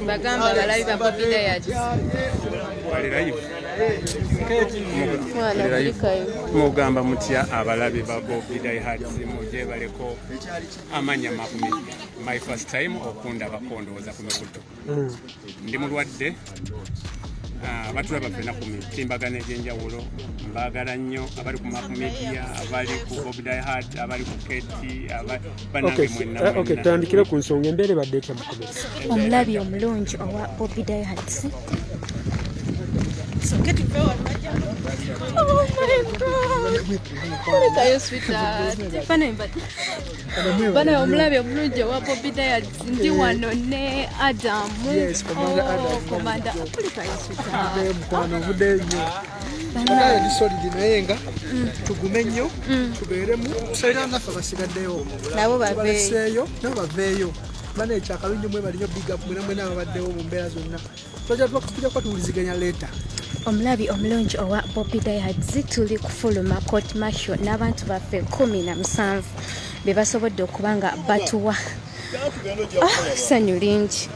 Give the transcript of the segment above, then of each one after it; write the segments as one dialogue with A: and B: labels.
A: bagamba abalabi ba Bobby Diet
B: mugamba mutya abalabi ba Bobby Diet muje baleko amanya mapumi my first time okunda bakondooza ku mikutu ndi mulwadde batulaba ffena ku mitimbagano egy'enjawulo mbaagala nnyo abali ku Map Media abali ku Bobby Diet abali ku Keti banange mwenna
C: tandikira ku nsonga embeere badde etya mukomezi
A: omulabi omulungi owa Bobby Diet bana omulabi omulungi owa Bobby Diet ndi wano ne Adamu komanda
C: mukwano obudde nnyo banaye disolidi naye nga tugume nnyo tubeeremu tusalira naffe basigaddeyo
A: nabo
C: baveeyo nabo baveeyo bana ekyakalungi mwe balinyo big up mwena mwena ababaddewo mu mbeera zonna tujja kuba tuwuliziganya leeta
A: omulabi omulungi owa Bobby Diet tuli kufuluma court martial n'abantu baffe 17 be basobodde okuba nga batuwa ssanyu lingi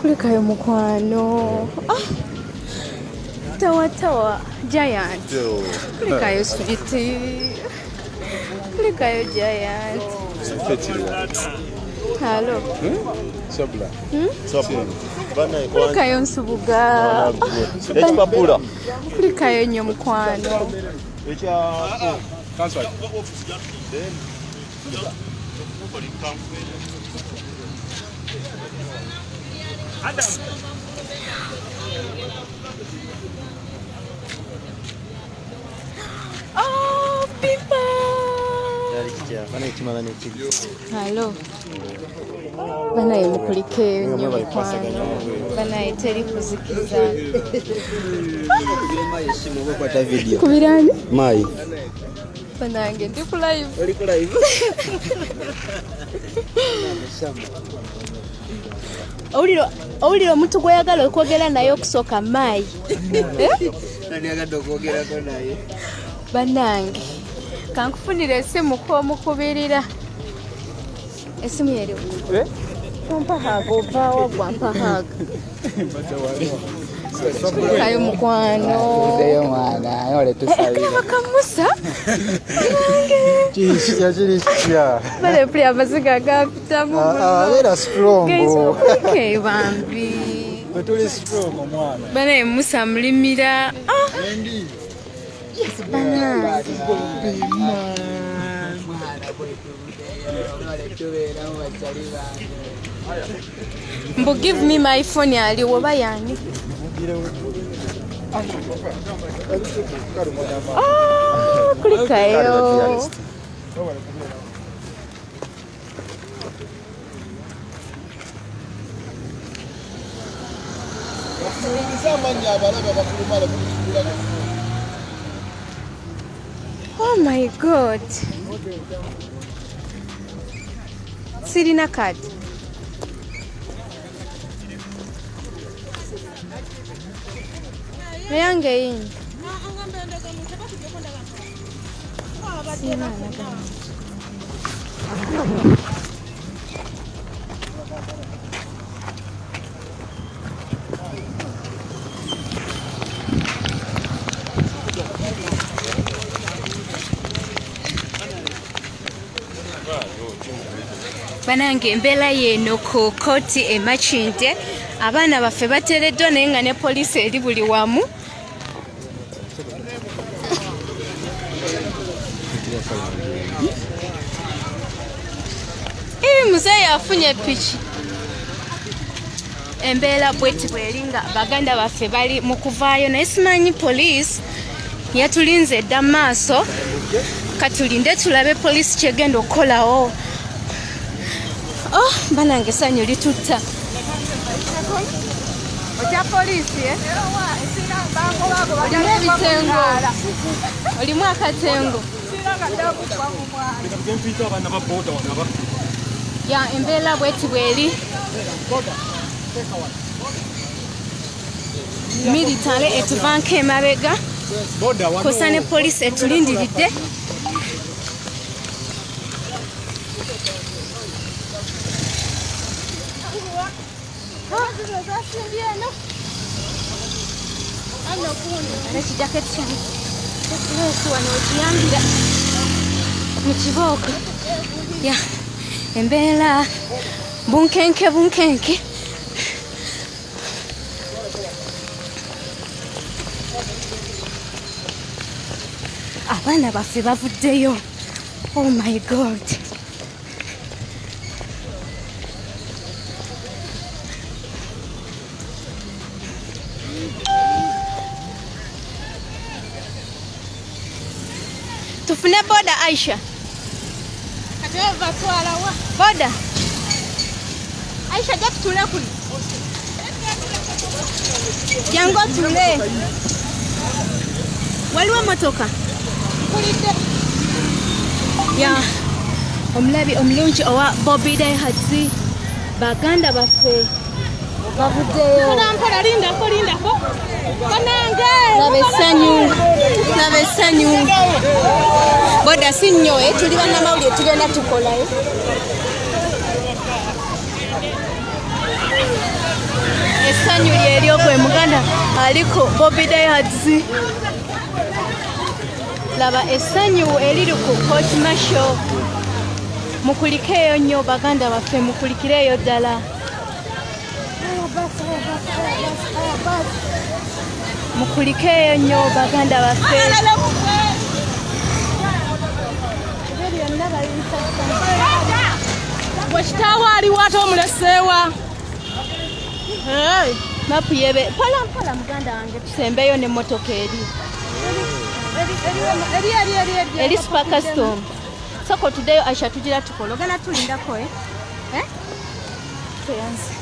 A: kulikayo mukwano tawa Giant kulikayo sweetie kulikayo Giant halo
D: sabula
A: kulikayo nsubuga kulikayo nnyo mukwano oh pipa halo banaye mukulike nnyo mukwano banaye teri kuzikiza kubirani
D: mayi
A: banange ndi ku live owulira omuntu gweyagala okwogera naye okusooka maayi bannange kankufunira essimu kwomukubirira essimu yeriwo mpahaga ovaawa gwa mpahaga kayo mukwano bakamusa balepuli amaziga gapitamu bambi banaye musa mulimira mbu give me my phone aliwo bayani kulikayo oh my god sirina kadi yange yini banange embeera yeno ku kooti emakinte abaana baffe bateereddwa naye nga ne poliisi eri buli wamu muzeeyi afunye piki embeera bweti bweri nga baganda baffe bali mu kuvaayo naye simanyi poliisi yatulinze edda maaso katulinde tulabe poliisi kyegenda okukolawo banange essanyu litutta otya poliisi olimu ebitengo olimu akatengo ya embeera bweti bweri military etuvanko emabega kosa ne poliisi etulindiridde. Ekijaketi kyange ekiresi wano okiyambira mu kibooko. Embeera bunkenke. Abaana baffe bavuddeyo. Oh my God. Tufune boda Aisha. Boda Aisha jatutule kuli jango tule waliwo motoka omulabi omulungi owa Bobby Daihatz baganda baffe bavuddeyo. Laba essanyu boda si nnyo tuli bannamawulire tugenda tukolayo. Essanyu ly'eryogwe muganda aliko Bobby Daihatz. Laba essanyu eriri ku court martial. Mukulikeeyo nnyo baganda baffe, mukulikireeyo ddala. Mukulikeeyo nnyo baganda baffe.
D: Bwekitaawo aliwo ate omuleseewa.
A: Mapu yebe mpola muganda wange tusembeyo n'emmotoka eri super custom. Soko tuddeyo Aisha tugira tukola ogana tulindako tuyanze.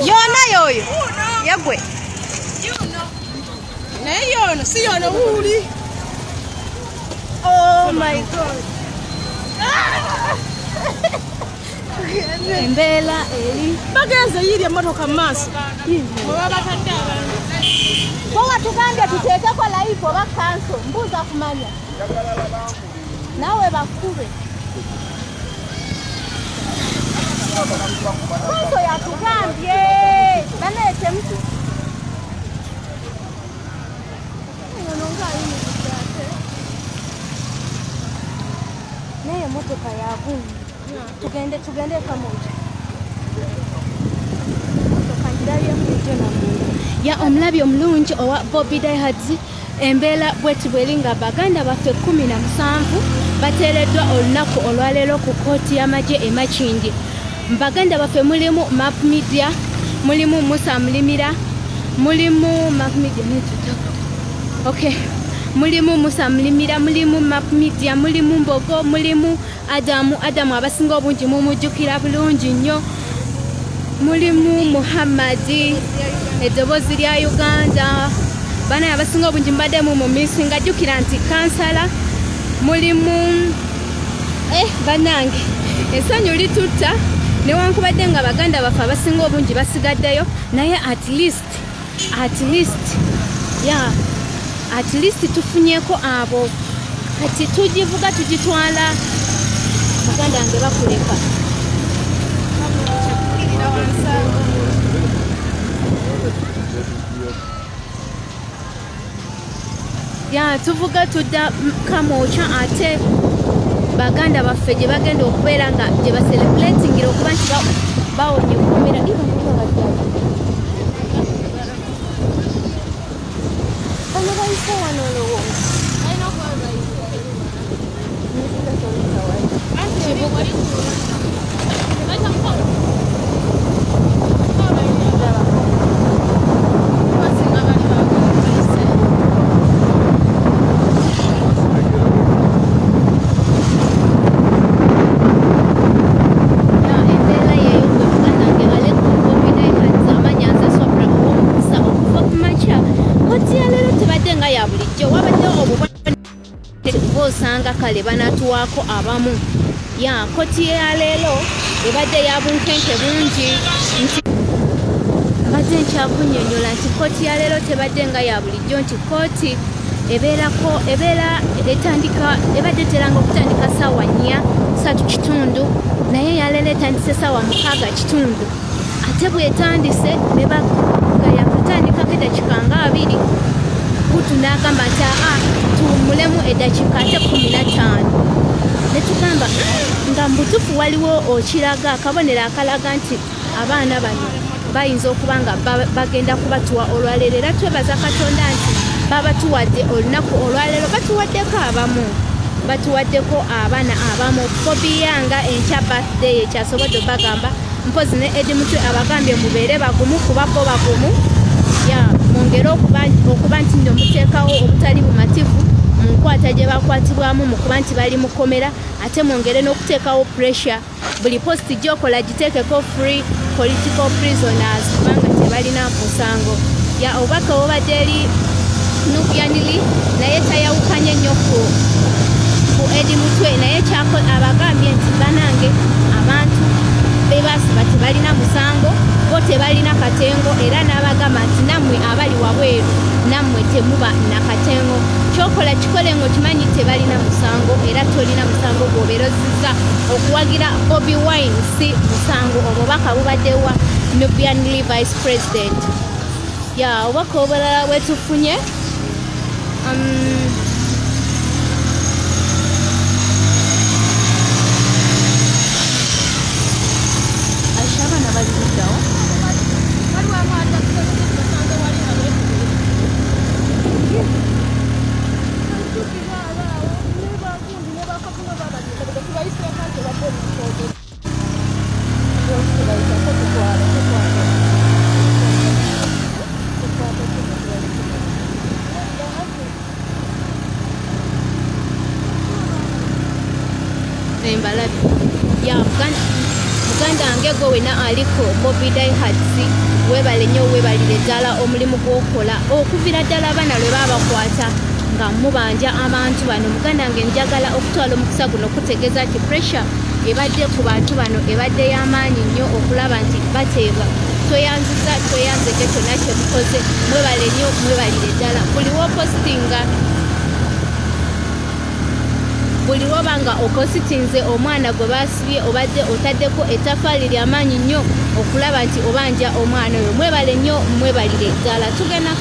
A: Yona yoyo yagwe
D: naye yono si yono wuuli.
A: Oh my God. Embeera eri
D: bagenze yiri emmotoka mu maaso oba batadde abantu
A: bo watugambye tuteekeko live oba kanso mbuuza kumanya naawe bakube kanso yatugambye baneete mtu naye emmotoka yavumbi tugende kamoja ya omulabi omulungi owa Bobby Daihatz. Embeera bweti bweri nga baganda baffe 17 bateereddwa olunaku olwaleero ku kooti y'amagye e Makindye. Baganda baffe mulimu Map Media, mulimu Musa Mulimira, mulimu Map Media mulimu Musa Mulimira, mulimu Map Media, mulimu Mbogo, mulimu Adamu abasinga obungi mumujjukira bulungi nnyo, mulimu Muhammadi eddoboozi lya Uganda, bana abasinga obungi mbadde mu misinga jjukira nti kansala, mulimu banange essanyu litutta newankubadde nga baganda baffe abasinga obungi basigaddeyo naye at least tufunyeko abo kati tugivuga tugitwala baganda wange bakuleka tuvuga tudda kamokya ate baganda baffe gye bagenda okubeera nga gye baselebratingira okuba nti bawonye kukomera bano bayise wano olowooza nga kale banatuwaako abamu ya koti ya leero ebadde ya bunkenke bungi nti mbadde nkyakunnyonnyola nti kooti ya leero tebadde nga ya bulijjo nti kooti ebadde teranga okutandika ssaawa 4:30 naye yaleero etandise ssaawa 6:30 ate bwetandise ne bagaya kutandikako eddakiika nga 2 butu n'agamba nti tuwummulemu eddakiika ate 15 ne tugamba nga mu butuufu waliwo okiraga akabonero akalaga nti abaana bano bayinza okuba nga bagenda kubatuwa olwaleero era twebaza Katonda nti babatuwadde olunaku olwaleero batuwaddeko abamu batuwaddeko abaana abamu Bobiyanga enkya birthday ekyasobodde bagamba mpozi ne Edi Mutwe abagambye mubeere bagumu kuba bo bagumu ya mwongere okuba nti nno muteekawo obutali bumativu mu nkwata gye bakwatibwamu mu kuba nti bali mukomera ate mwongere n'okuteekawo pressure buli posti gyokola giteekeko free political prisoners kubanga tebalina musango ya obubaka obubadde eri Nubianili naye tayawukanye nnyo ku Edi Mutwe naye abagambye nti banange abantu bebasiba tebalina musango bo tebalina katengo era n'abagamba nti nammwe abali wabweru nammwe temuba nakatengo kyokola kikole ng'okimanyi tebalina musango era tolina musango gwoberozizza okuwagira Bobi Wine si musango obubaka bubaddewa Nubianili vice president ya obubaka obulala bwetufunye Ashabana baziddawo embalabi ya muganda wange gwe wena aliko Bobby Daihatz webale nnyo webalire ddala omulimu gw'okola okuvira ddala abaana lwe babakwata nga mubanja abantu bano muganda wange njagala okutwala omukisa guno okutegeeza nti pressure ebadde ku bantu bano ebadde y'amaanyi nnyo okulaba nti bateebwa tweyanziza tweyanzeke kyonna kye mukoze mwebale nnyo mwebalire ddala buli wopostinga buli woba nga opositinze omwana gwe basibye obadde otaddeko ettaffaali ly'amaanyi nnyo okulaba nti obanja omwana oyo mwebale nnyo mwebalire ddala tugenda